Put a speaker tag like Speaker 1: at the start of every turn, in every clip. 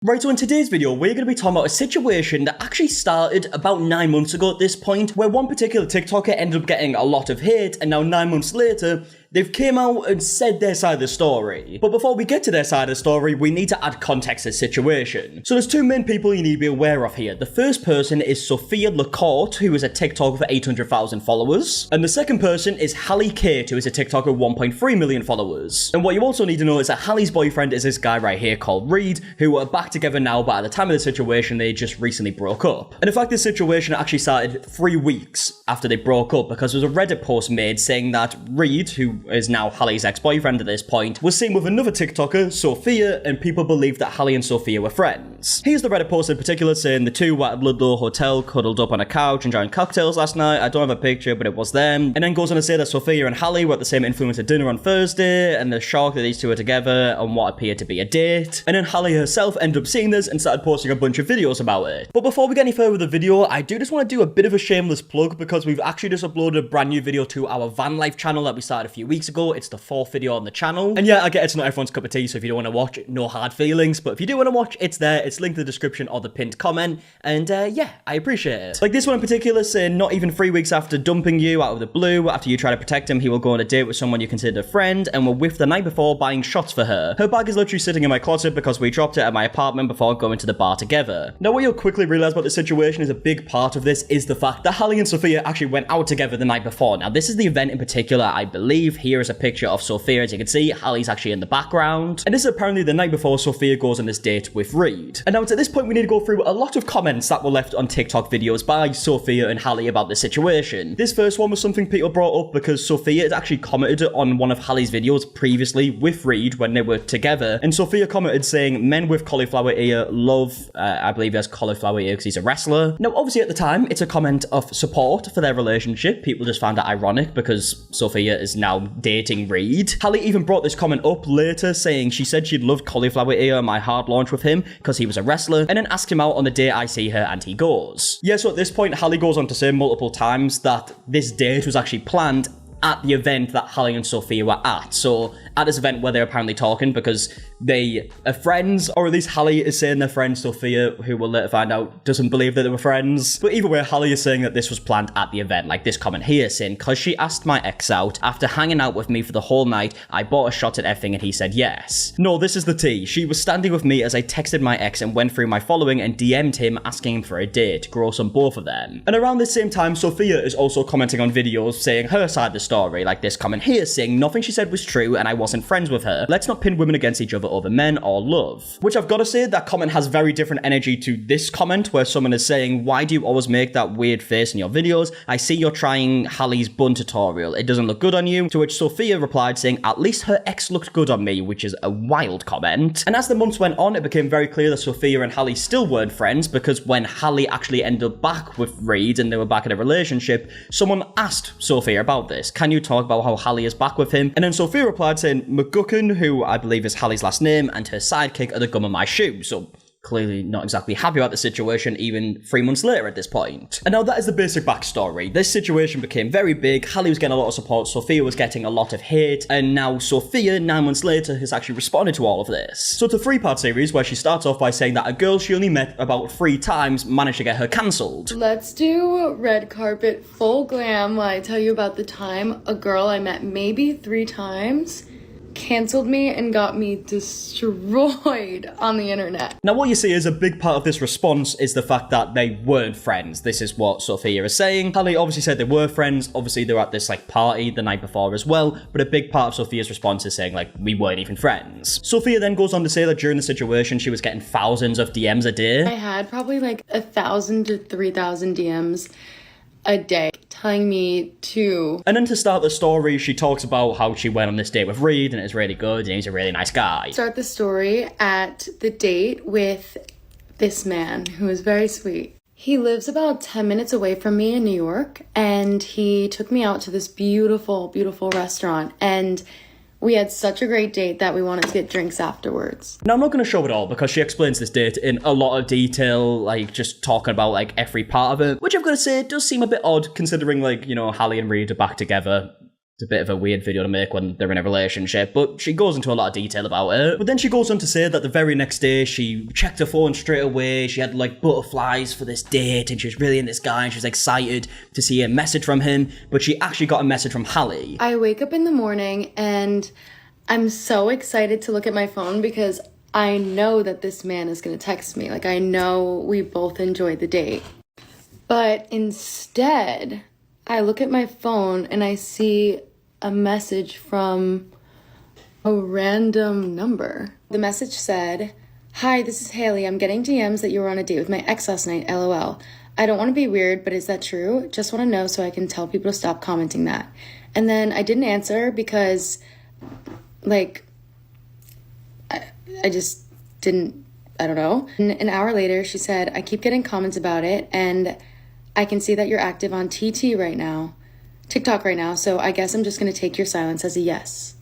Speaker 1: Right, so in today's video, we're going to be talking about a situation that actually started about 9 months ago at this point, where one particular TikToker ended up getting a lot of hate, and now 9 months later, they've came out and said their side of the story. But before we get to their side of the story, we need to add context to the situation. So there's two main people you need to be aware of here. The first person is Sophia La Corte, who is a TikToker with 800,000 followers. And the second person is Halley Kate, who is a TikToker with 1.3 million followers. And what you also need to know is that Halley's boyfriend is this guy right here called Reed, who are back together now, but at the time of the situation, they just recently broke up. And in fact, this situation actually started 3 weeks after they broke up, because there was a Reddit post made saying that Reed, who is now Halley's ex-boyfriend at this point, was seen with another TikToker, Sophia, and people believed that Halley and Sophia were friends. Here's the Reddit post in particular saying the two were at Ludlow Hotel, cuddled up on a couch, enjoying cocktails last night. I don't have a picture, but it was them. And then goes on to say that Sophia and Halley were at the same influencer dinner on Thursday, and they're shocked that these two are together on what appeared to be a date. And then Halley herself ended up seeing this and started posting a bunch of videos about it. But before we get any further with the video, I do just want to do a bit of a shameless plug, because we've actually just uploaded a brand new video to our van life channel that we started a few weeks ago. It's the 4th video on the channel. And yeah, I get it's not everyone's cup of tea, so if you don't want to watch it, no hard feelings. But if you do want to watch, it's there. It's linked in the description or the pinned comment. And yeah, I appreciate it. Like this one in particular saying, not even 3 weeks after dumping you out of the blue, after you try to protect him, he will go on a date with someone you consider a friend, and were with the night before buying shots for her. Her bag is literally sitting in my closet because we dropped it at my apartment before going to the bar together. Now, what you'll quickly realize about the situation is a big part of this is the fact that Halley and Sophia actually went out together the night before. Now, this is the event in particular, I believe. Here is a picture of Sophia. As you can see, Halley's actually in the background. And this is apparently the night before Sophia goes on this date with Reed. And now it's at this point we need to go through a lot of comments that were left on TikTok videos by Sophia and Halley about the situation. This first one was something people brought up because Sophia had actually commented on one of Halley's videos previously with Reed when they were together. And Sophia commented saying, men with cauliflower ear love, I believe he has cauliflower ear because he's a wrestler. Now, obviously at the time, it's a comment of support for their relationship. People just found it ironic because Sophia is now dating Reed. Halley even brought this comment up later, saying she said she'd loved cauliflower ear on my hard launch with him because he was a wrestler, and then asked him out on the day I see her, and he goes. Yeah, so at this point, Halley goes on to say multiple times that this date was actually planned at the event that Halley and Sophia were at. So at this event where they're apparently talking because they are friends, or at least Halley is saying they're friends. Sophia, who we'll later find out, doesn't believe that they were friends. But either way, Halley is saying that this was planned at the event, like this comment here saying, because she asked my ex out, after hanging out with me for the whole night, I bought a shot at effing and he said yes. No, this is the tea. She was standing with me as I texted my ex and went through my following and DM'd him asking him for a date. Gross on both of them. And around the same time, Sophia is also commenting on videos saying her side of the story, like this comment here saying, nothing she said was true and I wasn't friends with her. Let's not pin women against each other over men or love. Which I've got to say, that comment has very different energy to this comment where someone is saying, why do you always make that weird face in your videos? I see you're trying Halley's bun tutorial. It doesn't look good on you. To which Sophia replied saying, at least her ex looked good on me, which is a wild comment. And as the months went on, it became very clear that Sophia and Halley still weren't friends, because when Halley actually ended up back with Reed and they were back in a relationship, someone asked Sophia about this. Can you talk about how Halley is back with him? And then Sophia replied saying, McGuckin, who I believe is Halley's last name, and her sidekick are the gum on my shoe. So clearly not exactly happy about the situation even 3 months later at this point. And now that is the basic backstory. This situation became very big. Halley was getting a lot of support, Sophia was getting a lot of hate, and now Sophia, 9 months later, has actually responded to all of this. So it's a 3-part series where she starts off by saying that a girl she only met about 3 times managed to get her cancelled.
Speaker 2: Let's do red carpet full glam while I tell you about the time a girl I met maybe 3 times canceled me and got me destroyed on the internet.
Speaker 1: Now what you see is a big part of this response is the fact that they weren't friends. This is what Sophia is saying. Halley obviously said they were friends. Obviously they were at this like party the night before as well, but a big part of Sophia's response is saying like, we weren't even friends. Sophia then goes on to say that during the situation she was getting thousands of DMs a day.
Speaker 2: I had probably like 1,000 to 3,000 DMs a day telling me to.
Speaker 1: And then to start the story, she talks about how she went on this date with Reed and it's really good and he's a really nice guy.
Speaker 2: Start the story at the date with this man who is very sweet. He lives about 10 minutes away from me in New York, and he took me out to this beautiful, beautiful restaurant, and we had such a great date that we wanted to get drinks afterwards.
Speaker 1: Now, I'm not going to show it all because she explains this date in a lot of detail, like just talking about like every part of it, which I've got to say does seem a bit odd considering like, you know, Halley and Reed are back together. It's a bit of a weird video to make when they're in a relationship, but she goes into a lot of detail about it. But then she goes on to say that the very next day, she checked her phone straight away. She had like butterflies for this date, and she was really in this guy, and she was excited to see a message from him. But she actually got a message from Halley.
Speaker 2: I wake up in the morning, and I'm so excited to look at my phone because I know that this man is going to text me. Like, I know we both enjoyed the date. But instead, I look at my phone and I see a message from a random number. The message said, "Hi, this is Haley. I'm getting DMs that you were on a date with my ex last night, LOL. I don't want to be weird, but is that true? Just want to know so I can tell people to stop commenting that." And then I didn't answer because, like, I just didn't, I don't know. And an hour later, she said, "I keep getting comments about it, and I can see that you're active on TikTok right now, so I guess I'm just going to take your silence as a yes."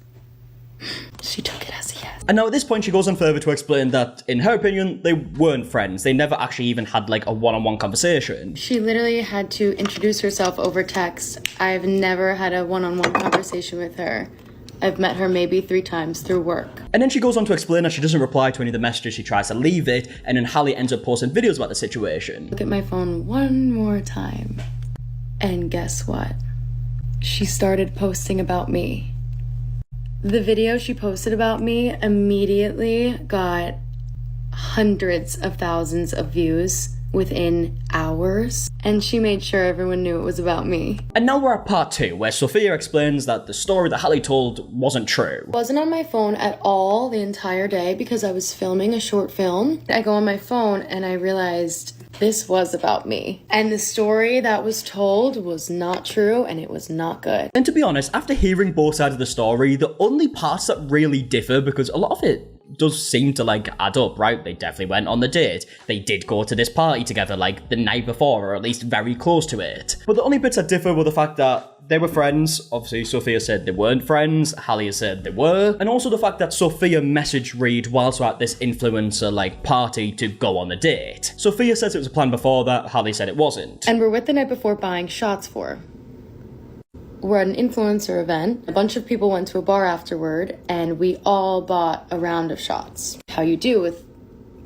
Speaker 2: She took it as a yes.
Speaker 1: And now at this point, she goes on further to explain that, in her opinion, they weren't friends. They never actually even had, like, a one-on-one conversation.
Speaker 2: She literally had to introduce herself over text. I've never had a one-on-one conversation with her. I've met her maybe 3 times through work.
Speaker 1: And then she goes on to explain that she doesn't reply to any of the messages. She tries to leave it, and then Halley ends up posting videos about the situation.
Speaker 2: Look at my phone one more time. And guess what? She started posting about me. The video she posted about me immediately got hundreds of thousands of views within hours, and she made sure everyone knew it was about me.
Speaker 1: And now we're at part 2, where Sophia explains that the story that Halley told wasn't true.
Speaker 2: I wasn't on my phone at all the entire day because I was filming a short film. I go on my phone and I realized this was about me. And the story that was told was not true, and it was not good.
Speaker 1: And to be honest, after hearing both sides of the story, the only parts that really differ, because a lot of it does seem to, like, add up, right? They definitely went on the date. They did go to this party together, like, the night before, or at least very close to it. But the only bits that differ were the fact that they were friends. Obviously, Sophia said they weren't friends. Halley said they were. And also the fact that Sophia messaged Reed whilst we're at this influencer, like, party to go on the date. Sophia says it was a plan before that. Halley said it wasn't.
Speaker 2: And we're with the night before buying shots for. We're at an influencer event. A bunch of people went to a bar afterward, and we all bought a round of shots. How you do with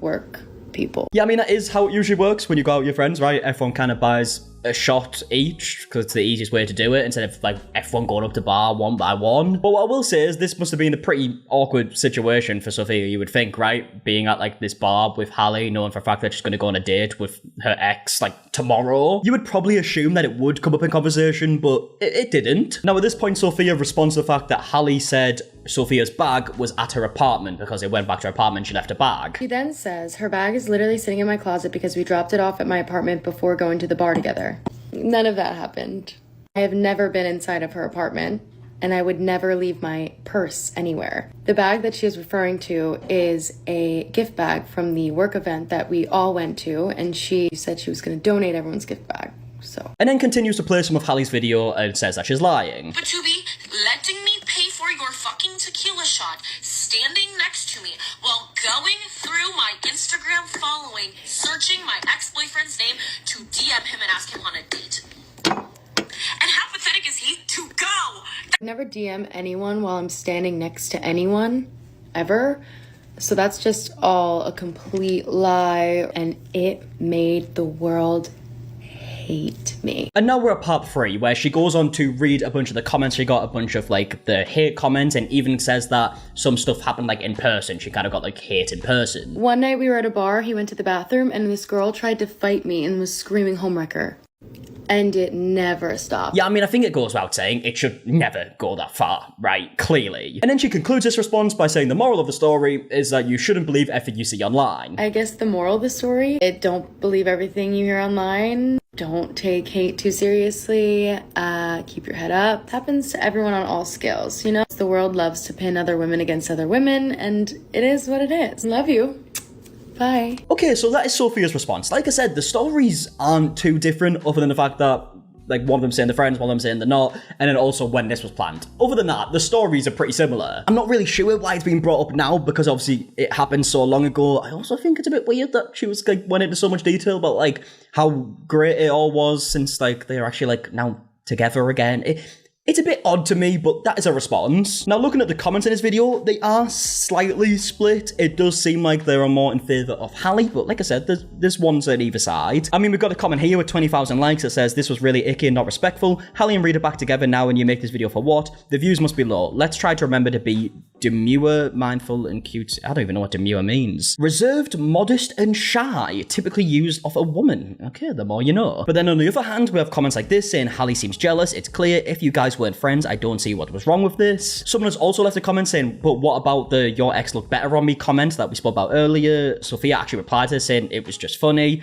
Speaker 2: work people.
Speaker 1: Yeah, I mean, that is how it usually works when you go out with your friends, right? Everyone kind of buys a shot each, because it's the easiest way to do it, instead of, like, everyone going up to bar one by one. But what I will say is this must have been a pretty awkward situation for Sophia, you would think, right? Being at, like, this bar with Halley, knowing for a fact that she's going to go on a date with her ex, like, tomorrow. You would probably assume that it would come up in conversation, but it didn't. Now, at this point, Sophia responds to the fact that Halley said Sophia's bag was at her apartment because they went back to her apartment and she left a bag.
Speaker 2: She then says, "Her bag is literally sitting in my closet because we dropped it off at my apartment before going to the bar together." None of that happened. I have never been inside of her apartment, and I would never leave my purse anywhere. The bag that she is referring to is a gift bag from the work event that we all went to, and she said she was going to donate everyone's gift bag. So.
Speaker 1: And then continues to play some of Halley's video and says that she's lying.
Speaker 3: But to be letting me pay for your fucking tequila shot, standing next to me while going through my Instagram following, searching my ex-boyfriend's name to DM him and ask him on a date. And how pathetic is he to go?
Speaker 2: I never DM anyone while I'm standing next to anyone, ever. So that's just all a complete lie, and it made the world hate me.
Speaker 1: And now we're at part 3, where she goes on to read a bunch of the comments. She got a bunch of, like, the hate comments, and even says that some stuff happened, like, in person. She kind of got, like, hate in person.
Speaker 2: One night we were at a bar, he went to the bathroom, and this girl tried to fight me and was screaming homewrecker. And it never stopped.
Speaker 1: Yeah, I mean, I think it goes without saying, it should never go that far, right? Clearly. And then she concludes this response by saying the moral of the story is that you shouldn't believe everything you see online.
Speaker 2: I guess the moral of the story, don't believe everything you hear online. Don't take hate too seriously. Keep your head up. It happens to everyone on all scales, you know? The world loves to pin other women against other women, and it is what it is. Love you. Bye. Okay,
Speaker 1: so that is Sophia's response. Like I said, the stories aren't too different, other than the fact that, like, one of them saying they're friends, one of them saying they're not, and then also when this was planned. Other than that, the stories are pretty similar. I'm not really sure why it's being brought up now, because obviously it happened so long ago. I also think it's a bit weird that she was, like, went into so much detail about, like, how great it all was since, like, they're actually, like, now together again. It's a bit odd to me, but that is a response. Now, looking at the comments in this video, they are slightly split. It does seem like they are more in favour of Halley, but like I said, there's ones at either side. I mean, we've got a comment here with 20,000 likes that says, this was really icky and not respectful. Halley and Reed are back together now and you make this video for what? The views must be low. Let's try to remember to be demure, mindful, and cute. I don't even know what demure means. Reserved, modest, and shy, typically used of a woman. Okay, the more you know. But then on the other hand, we have comments like this saying, Halley seems jealous. It's clear. If you guys weren't friends, I don't see what was wrong with this. Someone has also left a comment saying, but what about the your ex looked better on me comment that we spoke about earlier? Sophia actually replied to this saying it was just funny.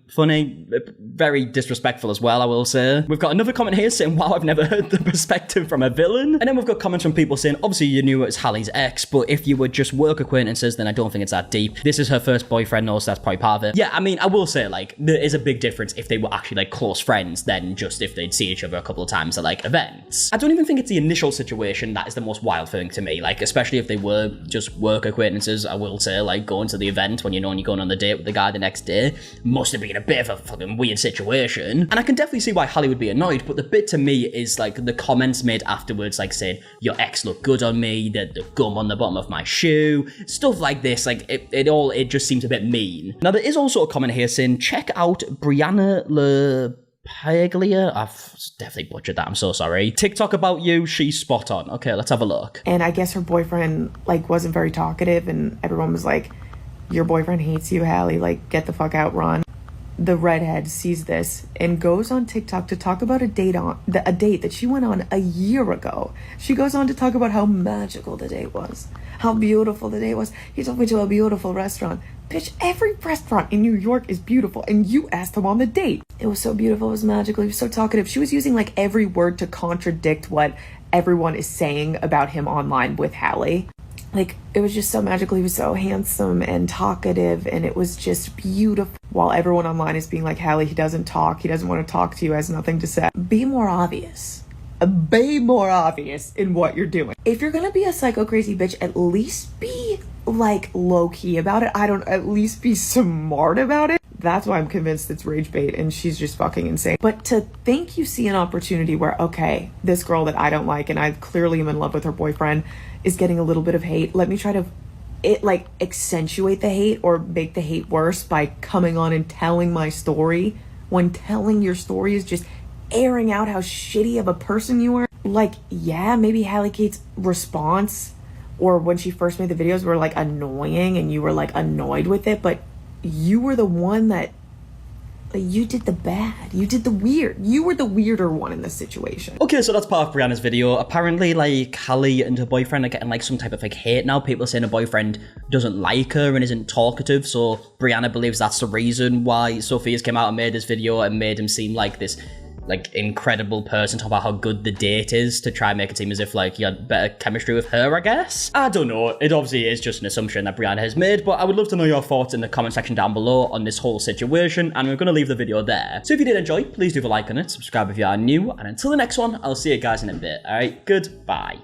Speaker 1: Funny, very disrespectful as well, I will say. We've got another comment here saying, wow, I've never heard the perspective from a villain. And then we've got comments from people saying, obviously you knew it was Halley's ex, but if you were just work acquaintances, then I don't think it's that deep. This is her first boyfriend, though, so that's probably part of it. Yeah, I mean, I will say, like, there is a big difference if they were actually, like, close friends than just if they'd see each other a couple of times at, like, events. I don't even think it's the initial situation that is the most wild thing to me, like, especially if they were just work acquaintances. I will say, like, going to the event when you know you're going on the date with the guy the next day must have been a bit of a fucking weird situation. And I can definitely see why Halley would be annoyed, but the bit to me is like the comments made afterwards, like saying, your ex looked good on me, the gum on the bottom of my shoe, stuff like this. Like it just seems a bit mean. Now there is also a comment here saying, check out Brianna Le Paglia. I've definitely butchered that, I'm so sorry. TikTok about you, she's spot on. Okay, let's have a look.
Speaker 4: And I guess her boyfriend like wasn't very talkative and everyone was like, your boyfriend hates you, Halley, like get the fuck out, run. The redhead sees this and goes on TikTok to talk about a date that she went on a year ago. She goes on to talk about how magical the date was, how beautiful the date was. He took me to a beautiful restaurant. Bitch, every restaurant in New York is beautiful, and you asked him on the date. It was so beautiful, it was magical, he was so talkative. She was using like every word to contradict what everyone is saying about him online with Halley. Like, it was just so magical. He was so handsome and talkative, and it was just beautiful. While everyone online is being like, Halley, he doesn't talk. He doesn't want to talk to you. Has nothing to say. Be more obvious. Be more obvious in what you're doing. If you're gonna be a psycho crazy bitch, at least be, like, low-key about it. At least be smart about it. That's why I'm convinced it's rage bait, and she's just fucking insane. But to think you see an opportunity where, okay, this girl that I don't like, and I clearly am in love with her boyfriend, is getting a little bit of hate. Let me try to accentuate the hate or make the hate worse by coming on and telling my story, when telling your story is just airing out how shitty of a person you are. Like, yeah, maybe Halley Kate's response or when she first made the videos were like annoying and you were like annoyed with it, but you were the one that you did the bad. You did the weird. You were the weirder one in this situation.
Speaker 1: Okay, so that's part of Brianna's video. Apparently, like, Halley and her boyfriend are getting, like, some type of, like, hate now. People are saying her boyfriend doesn't like her and isn't talkative, so Brianna believes that's the reason why Sophia's came out and made this video and made him seem like this, like, incredible person, talk about how good the date is to try and make it seem as if, like, you had better chemistry with her, I guess. I don't know. It obviously is just an assumption that Brianna has made, but I would love to know your thoughts in the comment section down below on this whole situation, and we're going to leave the video there. So if you did enjoy, please leave a like on it, subscribe if you are new, and until the next one, I'll see you guys in a bit. Alright, goodbye.